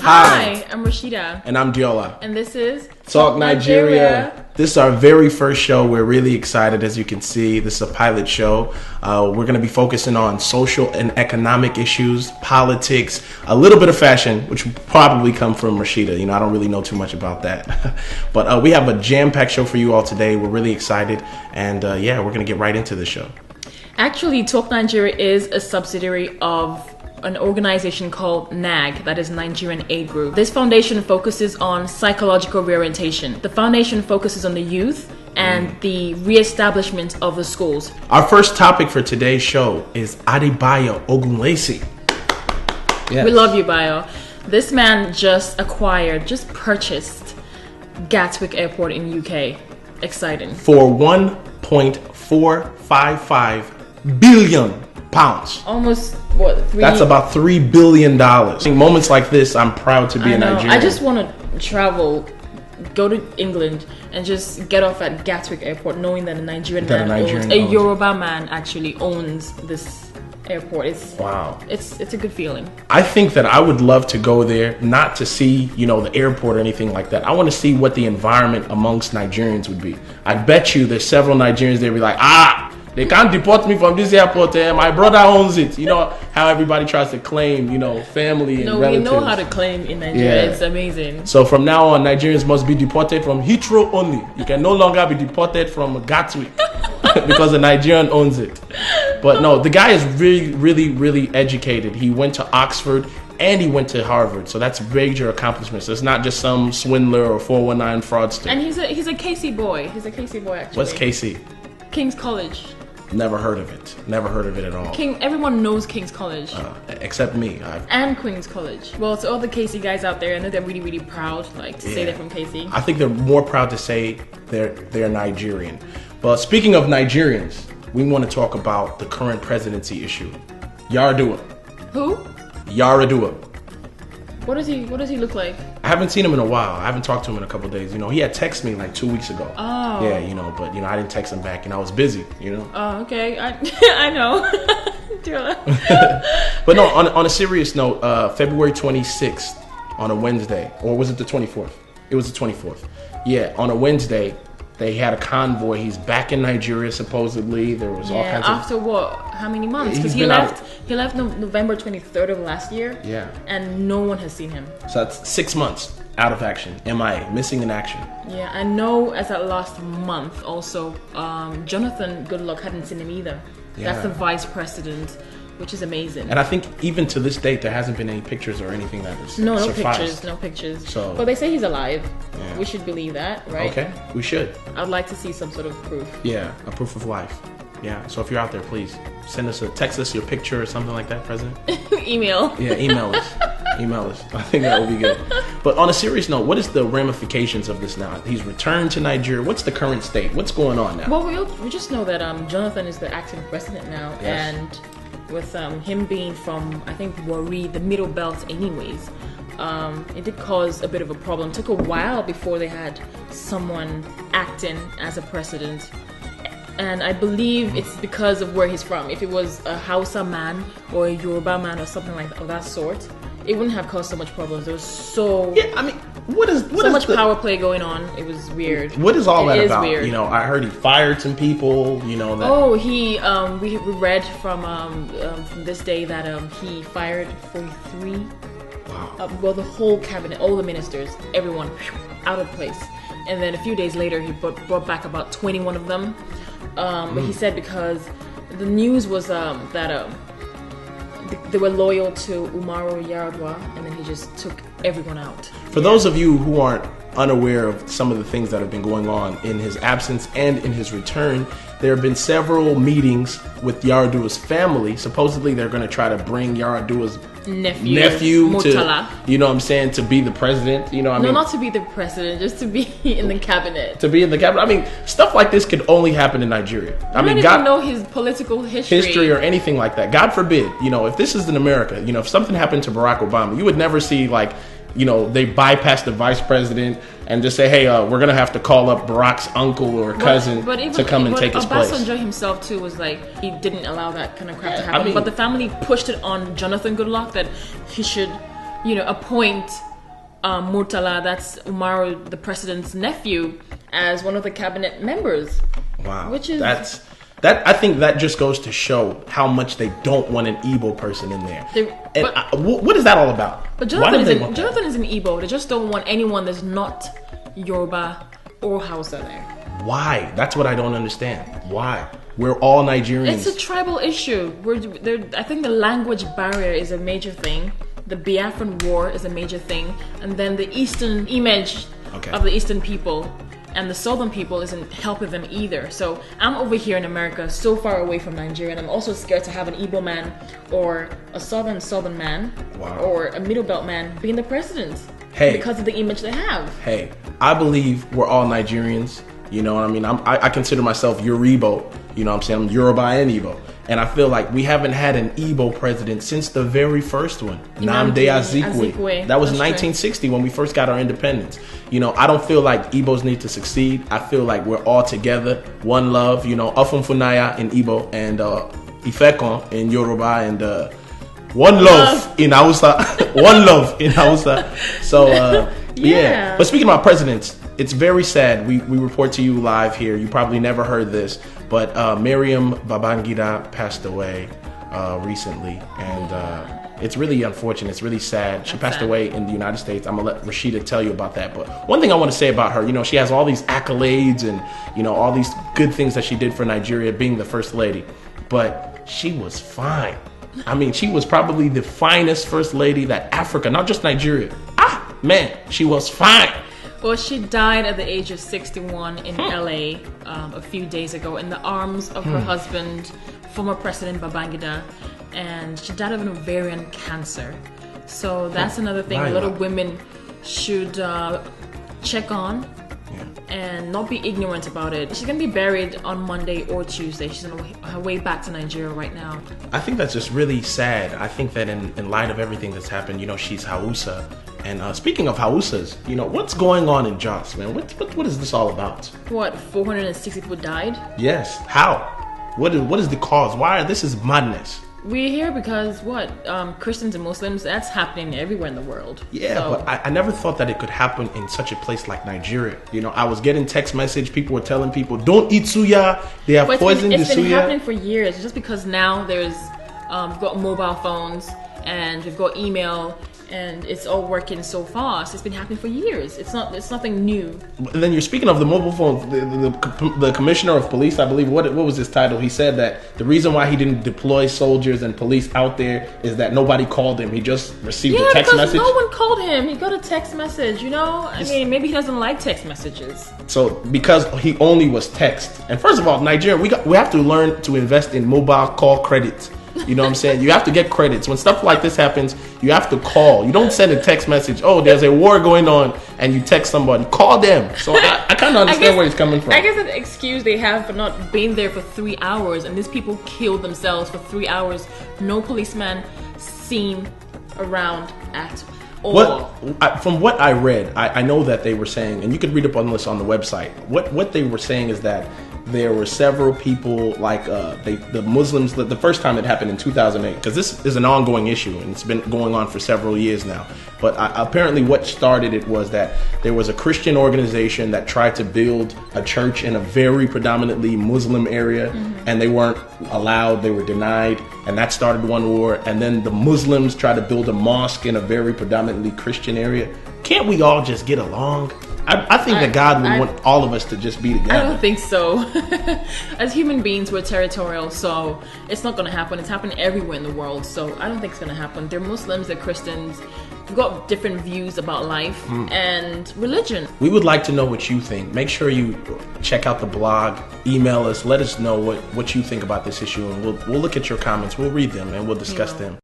Hi, I'm Rashida. And I'm Diola. And this is Talk Nigeria. This is our very first show. We're really excited, as you can see. This is a pilot show. We're going to be focusing on social and economic issues, politics, a little bit of fashion, which will probably come from Rashida. You know, I don't really know too much about that. But we have a jam-packed show for you all today. We're really excited. And yeah, we're going to get right into the show. Actually, Talk Nigeria is a subsidiary of an organization called NAG, that is Nigerian Aid Group. This foundation focuses on psychological reorientation. The foundation focuses on the youth and the re-establishment of the schools. Our first topic for today's show is Adebayo Ogunlesi. Yes. We love you, Bayo. This man just purchased Gatwick Airport in UK. Exciting. For £1.455 billion. Almost, what, That's about $3 billion. In moments like this, I'm proud to be a Nigerian. I just want to travel, go to England, and just get off at Gatwick Airport, knowing that a Yoruba man actually owns this airport. It's a good feeling. I think that I would love to go there, not to see, the airport or anything like that. I want to see what the environment amongst Nigerians would be. I bet you there's several Nigerians there be like, they can't deport me from this airport. My brother owns it. You know how everybody tries to claim, family and relatives. No, we know how to claim in Nigeria. Yeah. It's amazing. So from now on, Nigerians must be deported from Heathrow only. You can no longer be deported from Gatwick because a Nigerian owns it. But no, the guy is really, really, really educated. He went to Oxford and he went to Harvard. So that's major accomplishments. It's not just some swindler or 419 fraudster. And he's a KC boy. He's a KC boy, actually. What's KC? King's College. Never heard of it. Never heard of it at all. Everyone knows King's College. Except me. And Queen's College. Well, to all the KC guys out there, I know they're really, really proud to say they're from KC. I think they're more proud to say they're Nigerian. But speaking of Nigerians, we want to talk about the current presidency issue. Yar'Adua. Who? Yar'Adua. What does he look like? I haven't seen him in a while. I haven't talked to him in a couple of days. He had texted me like 2 weeks ago. Oh. Yeah, but I didn't text him back and I was busy, Oh, okay. I know. But no, on a serious note, February 26th on a Wednesday, or was it the 24th? It was the 24th. Yeah, on a Wednesday, they had a convoy. He's back in Nigeria, supposedly. There was all kinds of... After what? How many months? Because he left November 23rd of last year. Yeah. And no one has seen him. So that's 6 months out of action. MIA, missing in action. Yeah, I know as at last month also, Jonathan Goodluck hadn't seen him either. Yeah. That's the vice president, which is amazing. And I think even to this date, there hasn't been any pictures or anything that has surfaced. No pictures. So, but they say he's alive. Yeah. We should believe that, right? Okay, we should. I'd like to see some sort of proof. Yeah, a proof of life. Yeah, so if you're out there, please text us your picture or something like that, President. Email. Yeah, email us. Email us. I think that would be good. But on a serious note, what is the ramifications of this now? He's returned to Nigeria. What's the current state? What's going on now? Well, we just know that Jonathan is the acting president now, yes. And with him being from, I think, Warri, the Middle Belt anyways, it did cause a bit of a problem. It took a while before they had someone acting as a president. And I believe it's because of where he's from. If it was a Hausa man or a Yoruba man or something like that sort, it wouldn't have caused so much problems. There was so much power play going on. It was weird. What is all that about? Weird. I heard he fired some people. That. Oh, he we read from this day that he fired 43. Wow. The whole cabinet, all the ministers, everyone out of place. And then a few days later, he brought back about 21 of them. But he said because the news was that they were loyal to Umaru Yar'Adua, and then he just took everyone out. For those of you who aren't unaware of some of the things that have been going on in his absence and in his return. There have been several meetings with Yar'Adua's family. Supposedly, they're going to try to bring Yar'Adua's nephew Murtala. to, you know what I'm saying, to be the president. You know what I mean? No, not to be the president, just to be in the cabinet. To be in the cabinet. I mean, stuff like this could only happen in Nigeria. I don't even know his political history or anything like that. God forbid. You know, if this is in America, you know, if something happened to Barack Obama, you would never see, like, you know, they bypass the vice president and just say, hey, we're going to have to call up Barack's uncle or cousin to come and take his place. Obasanjo himself, too, was like, he didn't allow that kind of crap to happen. But the family pushed it on Jonathan Goodluck that he should, you know, appoint Murtala, that's Umaru, the president's nephew, as one of the cabinet members. Wow. Which is... I think that just goes to show how much they don't want an Igbo person in there. What is that all about? But Jonathan is an Igbo. They just don't want anyone that's not Yoruba or Hausa there. Why? That's what I don't understand. Why? We're all Nigerians. It's a tribal issue. I think the language barrier is a major thing. The Biafran War is a major thing. And then the Eastern image of the Eastern people and the Southern people isn't helping them either. So I'm over here in America, so far away from Nigeria, and I'm also scared to have an Igbo man or a Southern man or a Middle Belt man being the president because of the image they have. Hey, I believe we're all Nigerians. You know what I mean? I consider myself Yoruba. You know what I'm saying? I'm Yoruba and Igbo. And I feel like we haven't had an Igbo president since the very first one, Nnamdi Azikiwe. That was 1960 when we first got our independence. You know, I don't feel like Igbos need to succeed. I feel like we're all together, one love. You know, Ofunfunaya in Igbo and Ifekon in Yoruba and one love in Hausa. One love in Hausa. So, yeah. But speaking about presidents, it's very sad. We report to you live here. You probably never heard this, but Mariam Babangida passed away recently, and it's really unfortunate. It's really sad. She passed away in the United States. I'm gonna let Rashida tell you about that. But one thing I want to say about her, you know, she has all these accolades and, you know, all these good things that she did for Nigeria, being the first lady. But she was fine. I mean, she was probably the finest first lady that Africa, not just Nigeria. Man, she was fine. Well, she died at the age of 61 in LA a few days ago in the arms of her husband, former President Babangida, and she died of an ovarian cancer. So that's another thing a lot of women should check on and not be ignorant about it. She's going to be buried on Monday or Tuesday. She's on her way back to Nigeria right now. I think that's just really sad. I think that in light of everything that's happened, you know, she's Hausa. And speaking of Hausas, you know, what's going on in Jos, man? What is this all about? What, 460 people died? Yes. How? What is the cause? Why? This is madness. We're here because, Christians and Muslims, that's happening everywhere in the world. Yeah, so. But I never thought that it could happen in such a place like Nigeria. You know, I was getting text message, people were telling people, don't eat suya, they have poisoned the suya. It's been happening for years. It's just because now we've got mobile phones and we've got email, and it's all working so fast. It's been happening for years. It's nothing new. And then you're speaking of the mobile phones. The commissioner of police, I believe, what was his title? He said that the reason why he didn't deploy soldiers and police out there is that nobody called him. He just received a text message. No one called him. He got a text message. You know, I mean, maybe he doesn't like text messages. So because he only was text. And first of all, Nigeria, we have to learn to invest in mobile call credit. You know what I'm saying? You have to get credits. When stuff like this happens, you have to call. You don't send a text message, oh, there's a war going on, and you text somebody. Call them. So I kind of understand where he's coming from. I guess the excuse they have for not being there for 3 hours, and these people killed themselves for 3 hours. No policeman seen around at all. From what I read, I know that they were saying, and you could read up on this on the website, what they were saying is that there were several people, like the Muslims, the first time it happened in 2008, because this is an ongoing issue and it's been going on for several years now. But apparently what started it was that there was a Christian organization that tried to build a church in a very predominantly Muslim area, and they weren't allowed, they were denied, and that started one war. And then the Muslims tried to build a mosque in a very predominantly Christian area. Can't we all just get along? I think that God would want all of us to just be together. I don't think so. As human beings, we're territorial, so it's not going to happen. It's happening everywhere in the world, so I don't think it's going to happen. They're Muslims, they're Christians. We've got different views about life and religion. We would like to know what you think. Make sure you check out the blog, email us, let us know what you think about this issue, and we'll look at your comments. We'll read them and we'll discuss them.